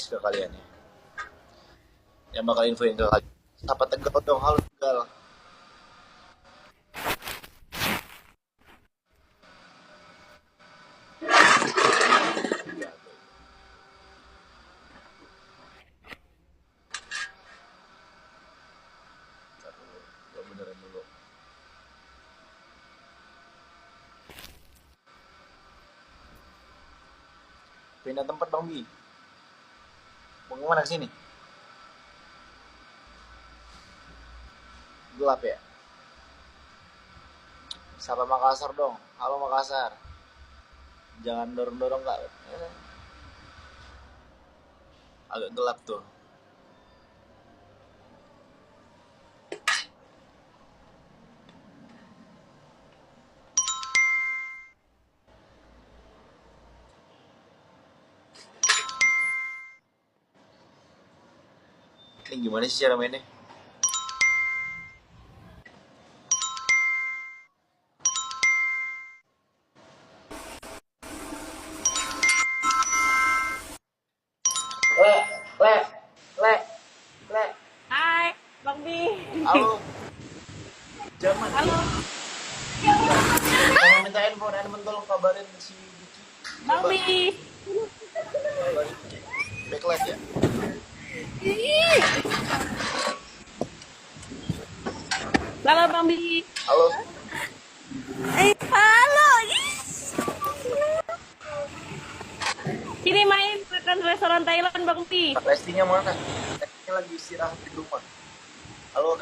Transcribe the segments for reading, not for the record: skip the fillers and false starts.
kasih ke kalian ya. Yang bakal infoin ke kalian. Apa Tegal dong? Halo Tegal. Gak beneran dulu. Pindah tempat Bang Bi. Mau kemana sini? Gelap ya? Sapa Makassar dong. Halo Makassar. Jangan dorong-dorong kak. Agak gelap tuh. Ini gimana sih cara mainnya? Le. Hai, Bang Bi. Halo. Zaman. Halo, Kalau minta handphone tolong kabarin si Diki. Bang Coba Bi. kabarin. Backlight ya. Halo, Bang Bi. Halo. Halo. Sini main makan restoran Thailand, Bang Bi. Lestinya mana? Lestinya lagi istirahat di rumah. Halo.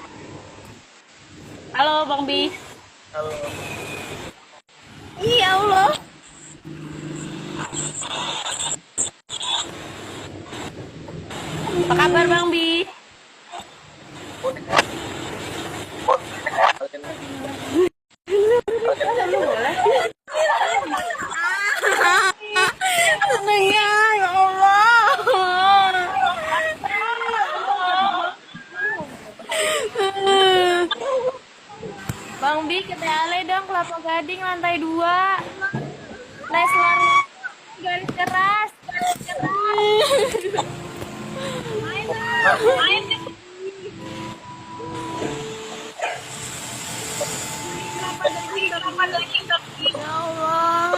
Halo, Bang Bi. Halo. Iya Allah. Apa kabar, Bang Bi? Senengnya, ya Allah. Bang Bi, ke Ale dong, Kelapa Gading lantai 2. Leslar garis keras. Main. Ya Allah.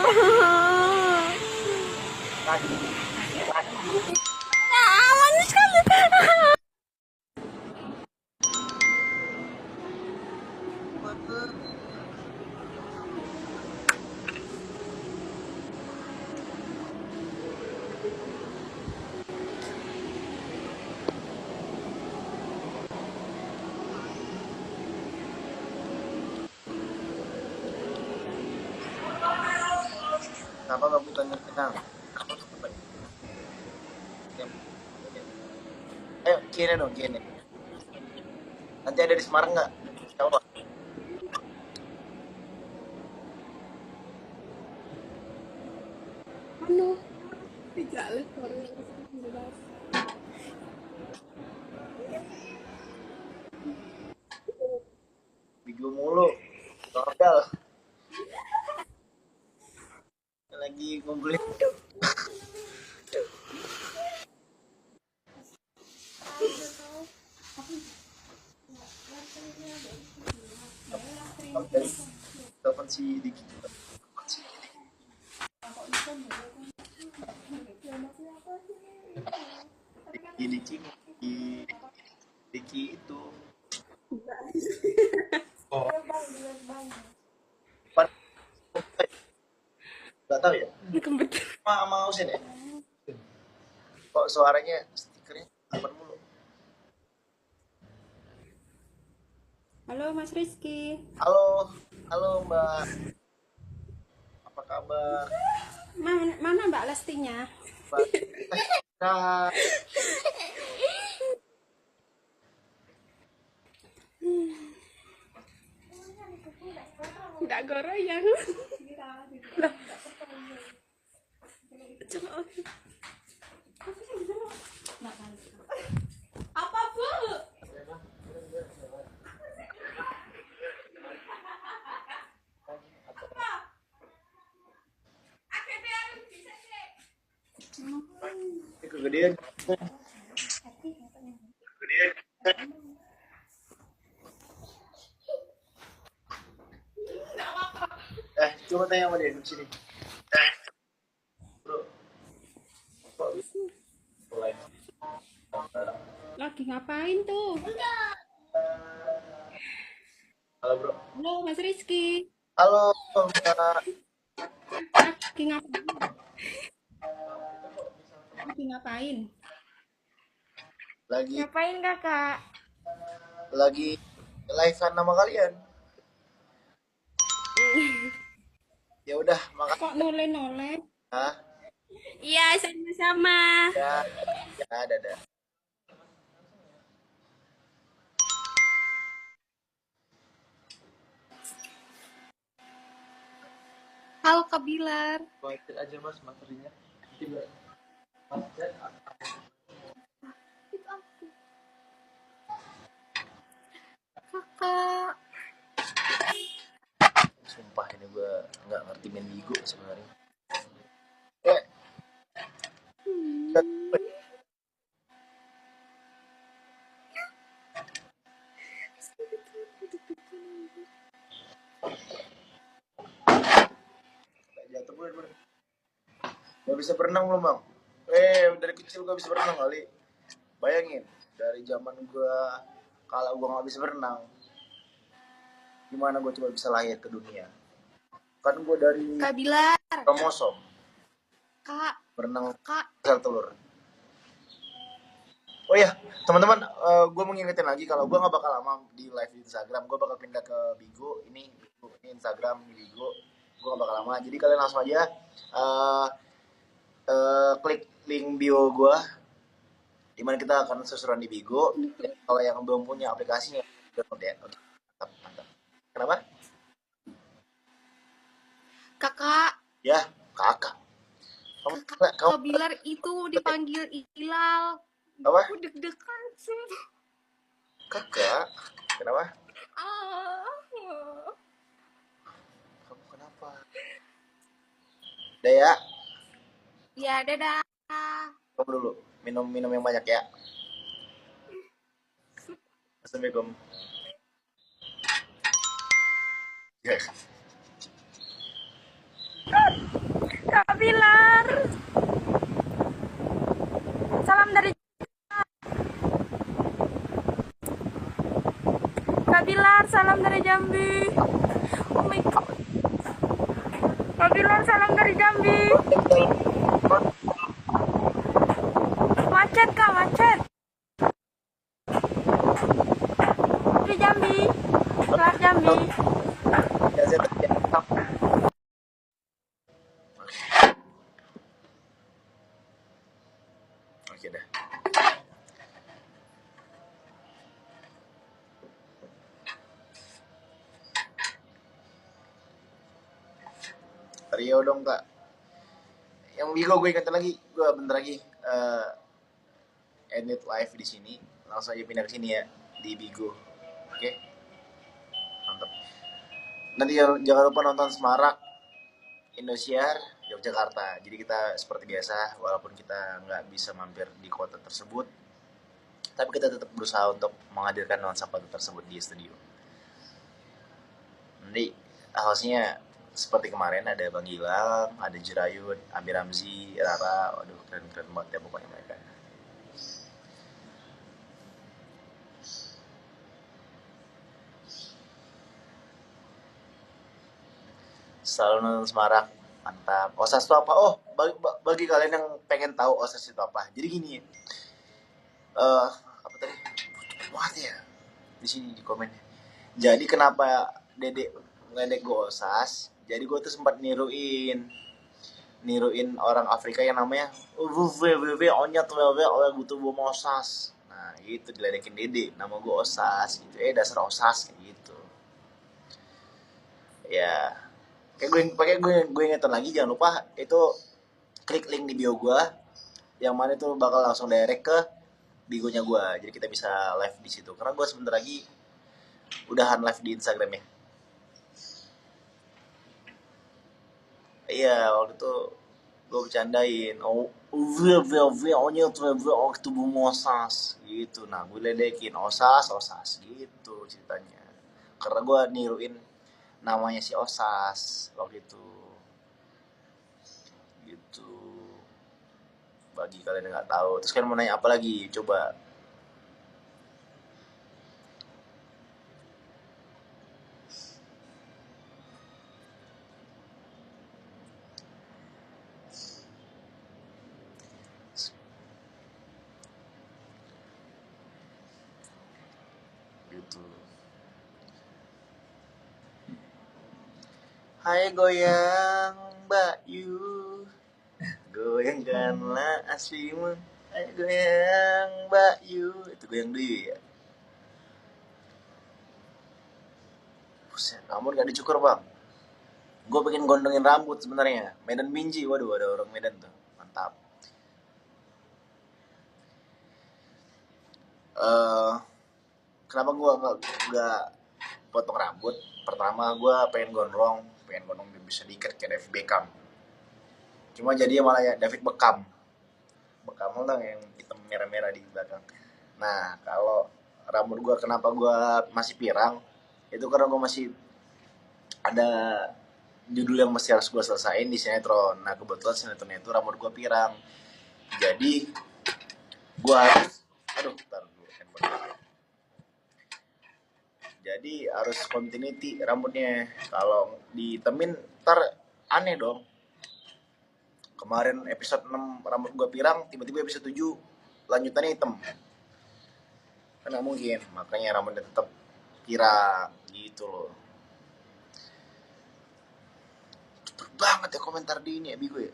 Ya, manis sekali. Kenapa kamu tanya kenal? Kini dong, kini. Nanti ada di Semarang nggak? Insya Allah. Ano? Tidak lekor. Bigo mulu. Total. Lagi ngumpulin. Telepon si Diki. Diki Diki itu. Oh. Gak tahu ya. Mau sini ya. Kok suaranya stikernya apa mulu? Halo Mas Rizky. Halo Mbak. Apa kabar? Mana Mbak Lestinya? Mbak. Sehat. Enggak goroyang. Loh. Coba. Apa, Bu? Kegedean. Coba tanya sama dia di sini. Bro, kok bisa live sekarang? Lagi ngapain tuh? Halo bro. Halo, Mas Rizky. Halo Mbak. Lagi ngapain? Lagi ngapain? Lagi Ngapain kakak? lagi live kan nama kalian. Ya udah, makasih Kok noleh-noleh? ya. Iya, sama-sama. Ya, ya, dadah. Halo Kak Bilar. Kuatir aja mas materinya. Nanti mas chat. Itu aku. Kakak. Sumpah ini gue nggak ngerti main Bigo sebenarnya. Eh, jatuh gue. Gak bisa berenang belum bang? Dari kecil gue bisa berenang kali. Bayangin, dari zaman gue kalau gue nggak bisa berenang, gimana gue coba bisa lahir ke dunia? Kan gue dari Kak Bilar. kromosom Kak. berenang Kak. sel telur. Oh iya, teman-teman, gue mau ngingetin lagi kalau gue nggak bakal lama di live di Instagram, gue bakal pindah ke Bigo. Ini Instagram Bigo, gue nggak bakal lama. Jadi kalian langsung aja klik link bio gue, dimana kita akan sesuruhan di Bigo. Kalau yang belum punya aplikasinya, download ya. Oke, mantap, mantap. Kenapa? Kakak. Ya, kakak. Kak Bilar itu dipanggil Ilal. Apa? Aku deg-degan sumpah. Kakak? Kenapa? Ah. Kamu kenapa? Udah ya, Ya, dadah. kamu dulu. Minum yang banyak ya. Assalamualaikum. Ya. Kak Bilar. Salam dari Kak Bilar, salam dari Jambi. Oh my god. Kak Bilar, salam dari Jambi. Macet Kak, macet. Di Jambi. Kelas Jambi. Ya, saya tadi. Oke dah. Rio dong kak. Yang Bigo gue ingetin lagi, gue bentar lagi edit live di sini. Langsung aja pindah ke sini ya di Bigo. Oke, mantap. Nanti jangan lupa nonton Semarak Indosiar Yogyakarta. Jadi kita seperti biasa, walaupun kita nggak bisa mampir di kota tersebut, tapi kita tetap berusaha untuk menghadirkan nuansa kota tersebut di studio. Nanti hostnya seperti kemarin ada Bang Gilang, ada Jirayut, Abi Ramzi, Rara. Waduh, keren-keren banget ya pokoknya mereka. Selalu nonton Semarak, mantap. OSAS itu apa? Oh, bagi kalian yang pengen tahu OSAS itu apa, jadi gini ya. Apa tadi? What ya? Di sini di komennya. Jadi kenapa Dedek ngeledek gue OSAS? Jadi gue tuh sempat niruin orang Afrika yang namanya onyat oleh butuh bom OSAS. Nah itu diledekin Dede, nama gue OSAS gitu. Dasar OSAS kayak gitu. Ya, gue ingetin lagi, jangan lupa itu klik link di bio gue, yang mana itu bakal langsung direct ke Bigonya gue. Jadi kita bisa live di situ. Karena gue sebentar lagi udahan live di Instagram ya. Iya, waktu itu gue bercandain, oh nya tubuh osas gitu. Nah gue ledekin osas gitu ceritanya, karena gue niruin namanya si Osas waktu itu gitu. Bagi kalian yang nggak tahu, terus kalian mau nanya apa lagi, coba. Gitu. Hai goyang Mbak Yu, goyangkanlah aslimu. Hai goyang Mbak Yu, itu goyang dulu ya. Buset, rambut gak dicukur bang. Gue pengen gondongin rambut sebenarnya. Medan Binji, waduh ada orang Medan tuh, mantap. Kenapa gue nggak potong rambut? Pertama gue pengen gondrong bisa diikat kayak David Beckham. Cuma jadinya malah ya David Beckham lah yang hitam merah-merah di belakang. Nah kalau rambut gue kenapa gue masih pirang, itu karena gue masih ada judul yang masih harus gue selesaiin di sinetron. Nah kebetulan sinetronnya itu rambut gue pirang, jadi gue harus jadi harus continuity rambutnya. Kalau ditemin ntar aneh dong. Kemarin episode 6 rambut gue pirang, tiba-tiba episode 7 lanjutannya hitam, kan gak mungkin. Makanya rambutnya tetap pirang gitu loh. Cepet banget ya komentar di ini ya Bigo ya.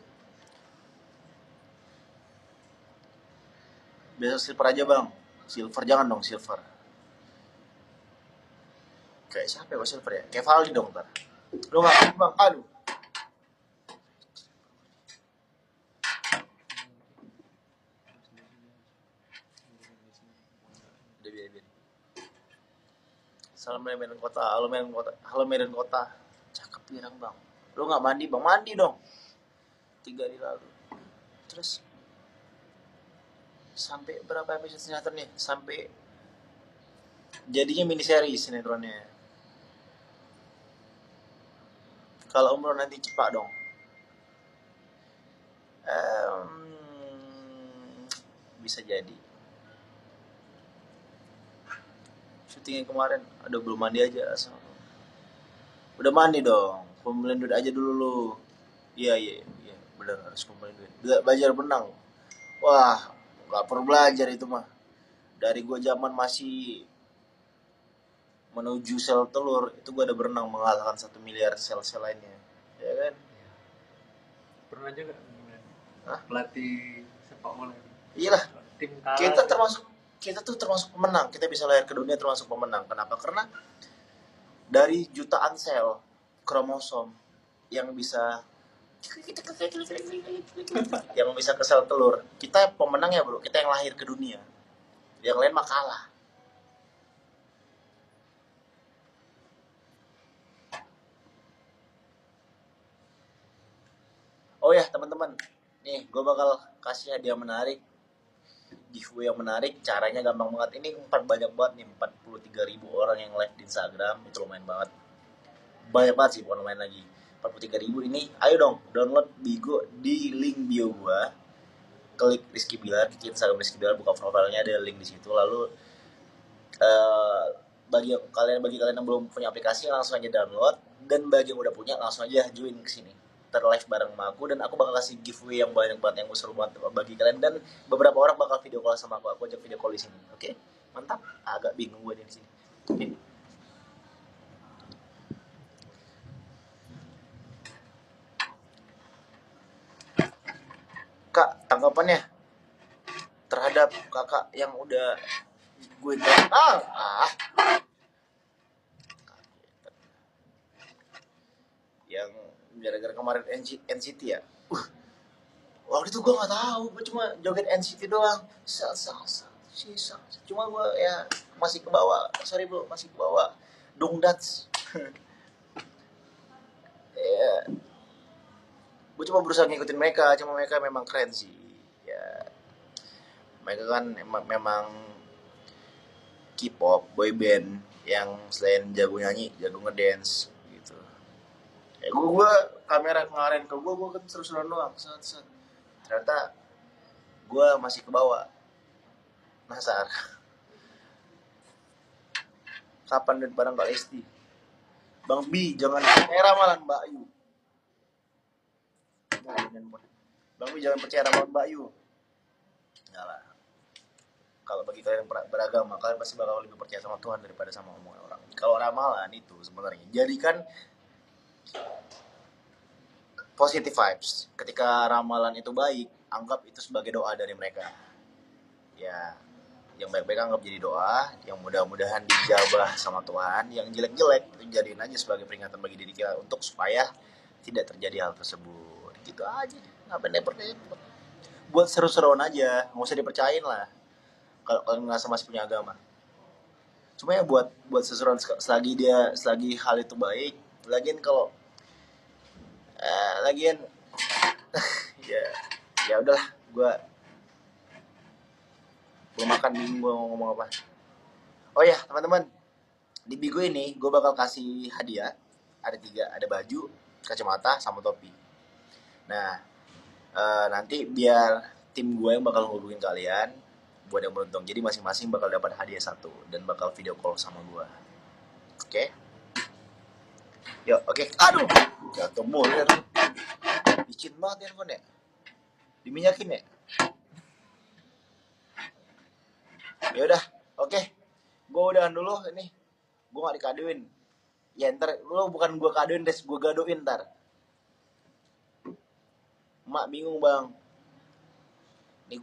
Biasa silver aja bang. Silver jangan dong, silver. Kayak siapa ya silver ya? Kayak Valdi dong ntar. Lu gak bang, aduh. Salam Medan Kota, halo Medan Kota. Cakep pirang bang. Lu gak mandi bang? Mandi dong. 3 hari lalu. Terus sampai berapa episode sinetronnya? Sampai jadinya mini series sinetronnya. Kalau umroh nanti cepat dong. Bisa jadi. Syutingnya kemarin, aduh belum mandi aja. Udah mandi dong, kumpulin duit aja dulu lu. Iya, bener harus kumpulin duit. Belajar benang. Wah, gak perlu belajar itu mah. Dari gua zaman masih menuju sel telur, itu gua ada berenang mengalahkan 1 miliar sel-sel lainnya. Ya kan? Pernah juga pelatih sepak bola. Iyalah. Tim kita tuh termasuk pemenang. Kita bisa lahir ke dunia termasuk pemenang. Kenapa? Karena dari jutaan sel kromosom yang bisa ke sel telur, kita pemenang ya bro. Kita yang lahir ke dunia. Yang lain mah kalah. Oh ya teman-teman, nih gue bakal kasih hadiah menarik, giveaway yang menarik. Caranya gampang banget. Ini banyak banget nih, 43.000 orang yang live di Instagram. Itu lumayan banget. Banyak banget sih, bukan lumayan lagi. 43.000 ini, ayo dong download Bigo di link bio gue. Klik Rizky Bilar, klik Instagram Rizky Bilar, buka profilnya, ada link di situ. Lalu bagi kalian yang belum punya aplikasi, langsung aja download. Dan bagi yang udah punya, langsung aja join ke sini. Live bareng sama aku, dan aku bakal kasih giveaway yang banyak banget, yang seru banget bagi kalian. Dan beberapa orang bakal video call sama aku ajak video call di sini. Oke? Mantap. Agak bingung gue di sini. Oke. Kak, tanggapannya terhadap kakak yang udah gue yang gara-gara kemarin NCT ya. Waktu itu gue nggak tahu, gue cuma joget NCT doang. Cuma gue ya masih ke bawah. Sorry bro, masih ke bawah. Dongdats. Ya. gue cuma berusaha ngikutin mereka, cuma mereka memang keren sih ya. Mereka kan memang K-pop boy band yang selain jago nyanyi jago ngedance gitu ya. Gue kamera kemarin ke gue kan seru-seruan doang set. Ternyata gue masih ke bawah nasar. Kapan dan barang Mbak Lesti, Bang B jangan percaya ramalan Mbak Yu. Bang B jangan percaya ramalan Mbak Yu. Enggak lah. Kalau bagi kalian yang beragama, kalian pasti bakal lebih percaya sama Tuhan daripada sama omongan orang. Kalau ramalan itu sebenarnya jadikan positive vibes. Ketika ramalan itu baik, anggap itu sebagai doa dari mereka. Ya, yang baik-baik anggap jadi doa, yang mudah-mudahan dijabah sama Tuhan, yang jelek-jelek itu jadiin aja sebagai peringatan bagi diri kita untuk supaya tidak terjadi hal tersebut. Gitu aja, ngapain repot-repot. Buat seru-seruan aja, nggak usah dipercayain lah. Kalau kalian nggak masih punya agama, cuma ya buat seseorang selagi hal itu baik. Lagian kalau lagian ya udahlah, gue makan bingung gue ngomong apa. Oh ya teman-teman, di Bigo ini gue bakal kasih hadiah, ada 3, ada baju, kacamata, sama topi. Nah nanti biar tim gue yang bakal hubungin kalian buat yang beruntung. Jadi masing-masing bakal dapat hadiah 1 dan bakal video call sama gue. Oke? Yuk, oke. Aduh, jatuh mulu ya. Licin banget handphone ya. Diminyakin ya. Ya udah, oke. Gue udahan dulu ini. Gue gak dikaduin. Ya ntar lu bukan gue kaduin, Des, gue gaduin ntar. Mak bingung bang. Nih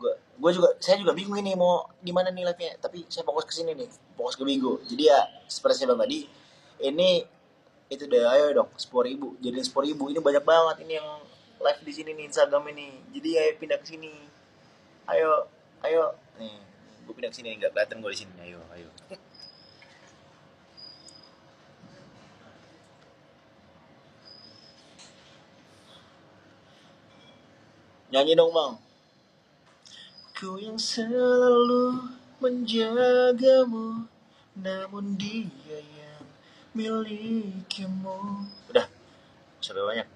saya juga bingung ini mau gimana nih live-nya. Tapi saya fokus ke sini nih, fokus ke Bigo. Jadi ya seperti bang tadi, ini itu deh, ayo dong 10.000, jadiin 10.000. Ini banyak banget ini yang live di sini nih Instagram ini. Jadi ayo pindah ke sini. Ayo nih, gue pindah ke sini, nggak kelihatan gue di sini. Ayo. Nyanyi dong bang. Ku yang selalu menjagamu, namun dia yang milikimu. Udah, sampai banyak.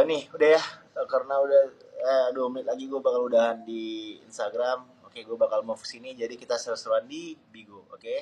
Nih, udah ya. Karena udah 2 menit lagi gue bakal udahan di Instagram. Oke, gue bakal move sini. Jadi kita seru-seruan di Bigo, oke?